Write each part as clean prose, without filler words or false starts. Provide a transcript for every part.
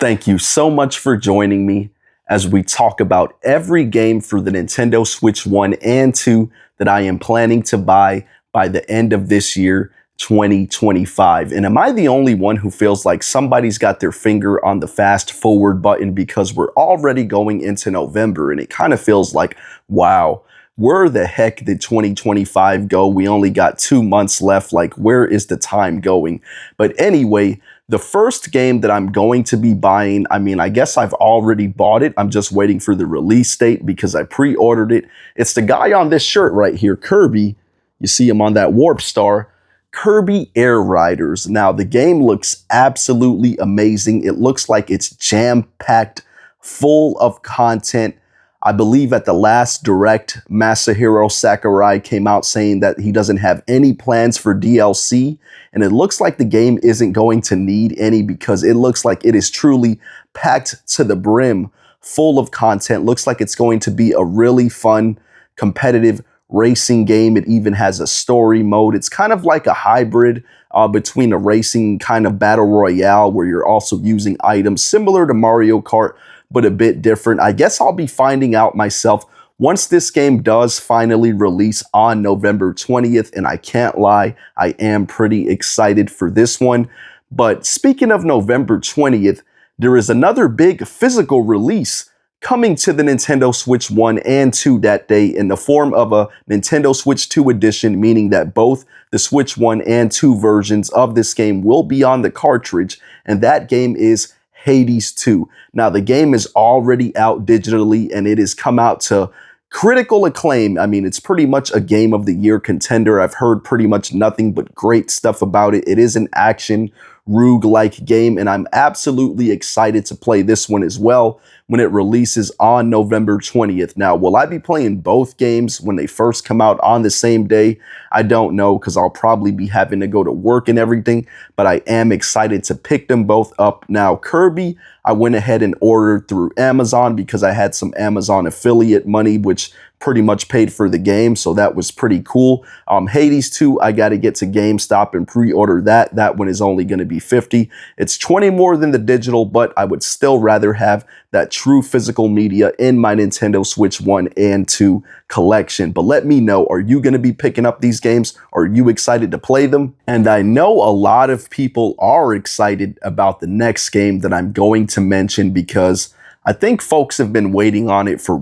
Thank you so much for joining me as we talk about every game for the Nintendo Switch 1 and 2 that I am planning to buy by the end of this year, 2025. And am I the only one who feels like somebody's got their finger on the fast forward button because we're already going into November and it kind of feels like, wow, where the heck did 2025 go? We only got 2 months left. Like, where is the time going? But anyway, the first game that I'm going to be buying, I guess I've already bought it. I'm just waiting for the release date because I pre-ordered it. It's the guy on this shirt right here, Kirby. You see him on that Warp Star. Kirby Air Riders. Now, the game looks absolutely amazing. It looks like it's jam-packed, full of content. I believe at the last Direct, Masahiro Sakurai came out saying that he doesn't have any plans for DLC, and it looks like the game isn't going to need any because it looks like it is truly packed to the brim, full of content. Looks like it's going to be a really fun, competitive racing game. It even has a story mode. It's kind of like a hybrid between a racing kind of battle royale where you're also using items similar to Mario Kart, but a bit different. I guess I'll be finding out myself once this game does finally release on November 20th, and I can't lie, I am pretty excited for this one. But speaking of November 20th, there is another big physical release coming to the Nintendo Switch 1 and 2 that day in the form of a Nintendo Switch 2 edition, meaning that both the Switch 1 and 2 versions of this game will be on the cartridge, and that game is Hades 2. Now, the game is already out digitally and it has come out to critical acclaim. It's pretty much a game of the year contender. I've heard pretty much nothing but great stuff about it. It is an action roguelike game, and I'm absolutely excited to play this one as well when it releases on November 20th. Now, will I be playing both games when they first come out on the same day? I don't know because I'll probably be having to go to work and everything, but I am excited to pick them both up. Now, Kirby, I went ahead and ordered through Amazon because I had some Amazon affiliate money, which pretty much paid for the game, so that was pretty cool. Hades 2, I got to get to GameStop and pre-order that. That one is only going to be $50. It's $20 more than the digital, but I would still rather have that true physical media in my Nintendo Switch 1 and 2 collection. But let me know, are you going to be picking up these games? Are you excited to play them? And I know a lot of people are excited about the next game that I'm going to mention because I think folks have been waiting on it for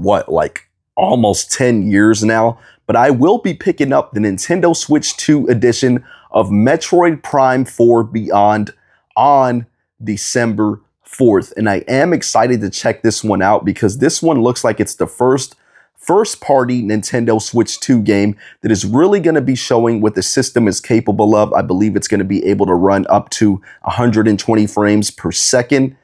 almost 10 years now, but I will be picking up the Nintendo Switch 2 edition of Metroid Prime 4 Beyond on December 4th. And I am excited to check this one out because this one looks like it's the first party Nintendo Switch 2 game that is really going to be showing what the system is capable of. I believe it's going to be able to run up to 120 frames per second.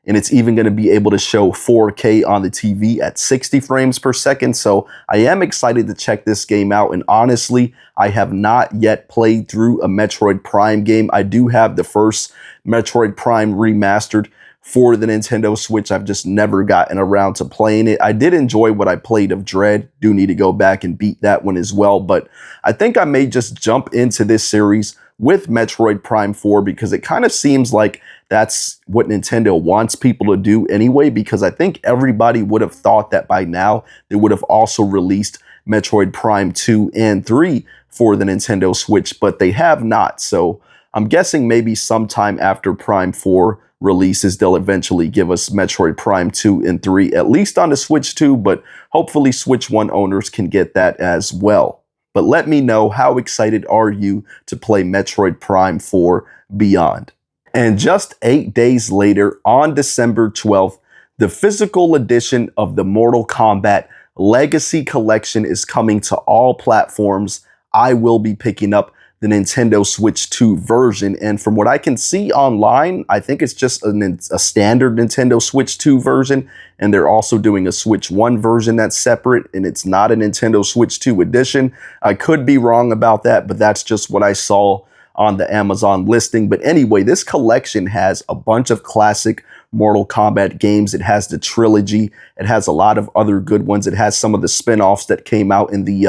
And it's even going to be able to show 4K on the TV at 60 frames per second. So I am excited to check this game out. And honestly, I have not yet played through a Metroid Prime game. I do have the first Metroid Prime remastered for the Nintendo Switch. I've just never gotten around to playing it. I did enjoy what I played of Dread. Do need to go back and beat that one as well. But I think I may just jump into this series with Metroid Prime 4 because it kind of seems like that's what Nintendo wants people to do anyway, because I think everybody would have thought that by now they would have also released Metroid Prime 2 and 3 for the Nintendo Switch, but they have not. So I'm guessing maybe sometime after Prime 4 releases, they'll eventually give us Metroid Prime 2 and 3, at least on the Switch 2, but hopefully Switch 1 owners can get that as well. But let me know, how excited are you to play Metroid Prime 4 Beyond? And just 8 days later, on December 12th, the physical edition of the Mortal Kombat Legacy Collection is coming to all platforms. I will be picking up the Nintendo Switch 2 version. And from what I can see online, I think it's just a standard Nintendo Switch 2 version. And they're also doing a Switch 1 version that's separate, and it's not a Nintendo Switch 2 edition. I could be wrong about that, but that's just what I saw on the Amazon listing. But anyway, this collection has a bunch of classic Mortal Kombat games. It has the trilogy. It has a lot of other good ones. It has some of the spin-offs that came out in the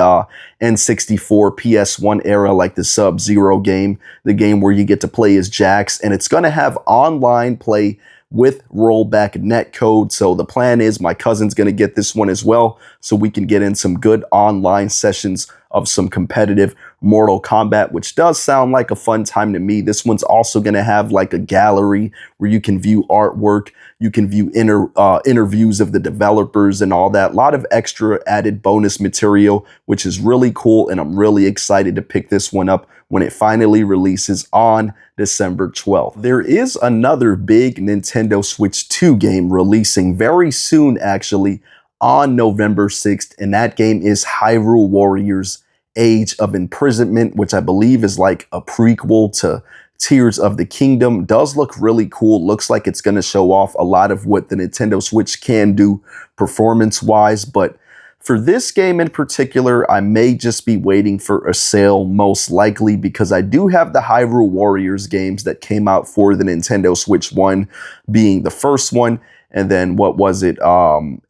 N64 PS1 era, like the Sub-Zero game, the game where you get to play as Jax. And it's going to have online play with rollback netcode. So the plan is my cousin's going to get this one as well, so we can get in some good online sessions of some competitive Mortal Kombat, which does sound like a fun time to me. This one's also going to have like a gallery where you can view artwork, you can view interviews of the developers and all that. A lot of extra added bonus material, which is really cool, and I'm really excited to pick this one up when it finally releases on December 12th. There is another big Nintendo Switch 2 game releasing very soon, actually, on November 6th, and that game is Hyrule Warriors Age of Imprisonment, which I believe is like a prequel to Tears of the Kingdom. Does look really cool. Looks like it's going to show off a lot of what the Nintendo Switch can do performance-wise, but for this game in particular, I may just be waiting for a sale, most likely, because I do have the Hyrule Warriors games that came out for the Nintendo Switch 1, being the first one, and then what was it,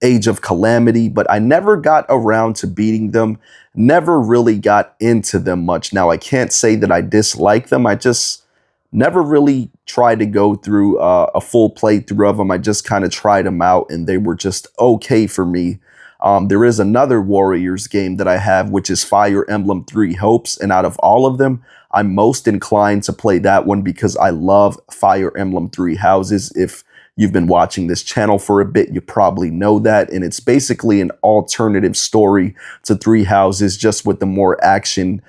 Age of Calamity, but I never got around to beating them, never really got into them much. Now, I can't say that I dislike them, I just never really tried to go through a full playthrough of them. I just kind of tried them out, and they were just okay for me. There is another Warriors game that I have, which is Fire Emblem Three Hopes, and out of all of them, I'm most inclined to play that one because I love Fire Emblem Three Houses. If you've been watching this channel for a bit, you probably know that, and it's basically an alternative story to Three Houses, just with the more action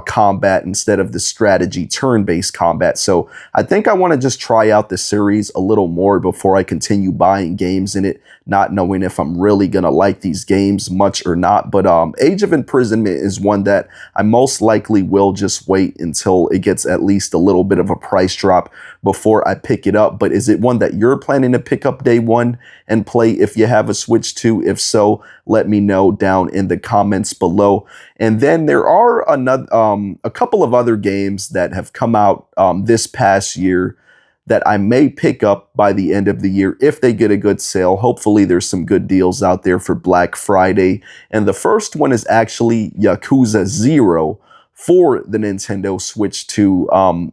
combat instead of the strategy turn-based combat. So I think I want to just try out the series a little more before I continue buying games in it, not knowing if I'm really going to like these games much or not. But Age of Imprisonment is one that I most likely will just wait until it gets at least a little bit of a price drop before I pick it up. But is it one that you're planning to pick up day one and play if you have a Switch 2? If so, let me know down in the comments below. And then there are a couple of other games that have come out this past year that I may pick up by the end of the year if they get a good sale. Hopefully there's some good deals out there for Black Friday. And the first one is actually Yakuza 0 for the Nintendo Switch 2.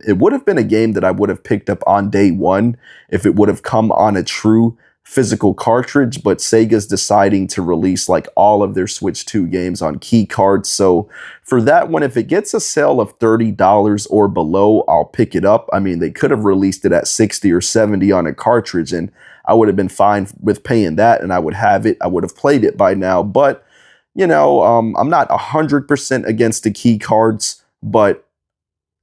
It would have been a game that I would have picked up on day one if it would have come on a true physical cartridge, but Sega's deciding to release like all of their Switch 2 games on key cards. So for that one, if it gets a sale of $30 or below, I'll pick it up. I mean, they could have released it at 60 or 70 on a cartridge, and I would have been fine with paying that, and I would have it. I would have played it by now. But, you know, I'm not 100% against the key cards, but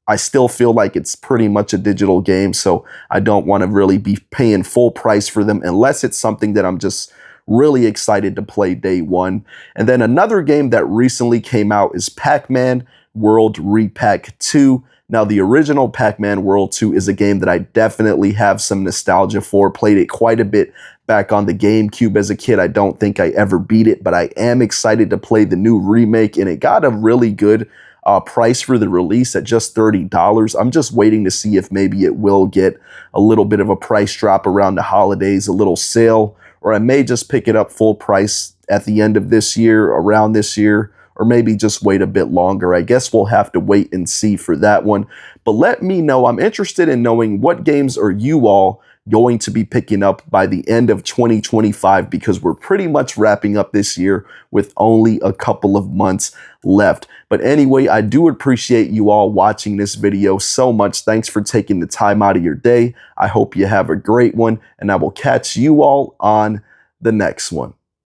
I still feel like it's pretty much a digital game, so I don't want to really be paying full price for them unless it's something that I'm just really excited to play day one. And then another game that recently came out is Pac-Man World Repack 2. Now, the original Pac-Man World 2 is a game that I definitely have some nostalgia for. Played it quite a bit back on the GameCube as a kid. I don't think I ever beat it, but I am excited to play the new remake, and it got a really good price for the release at just $30. I'm just waiting to see if maybe it will get a little bit of a price drop around the holidays, a little sale, or I may just pick it up full price at the end of this year, around this year, or maybe just wait a bit longer. I guess we'll have to wait and see for that one. But let me know. I'm interested in knowing what games are you all going to be picking up by the end of 2025, because we're pretty much wrapping up this year with only a couple of months left. But anyway, I do appreciate you all watching this video so much. Thanks for taking the time out of your day. I hope you have a great one, and I will catch you all on the next one.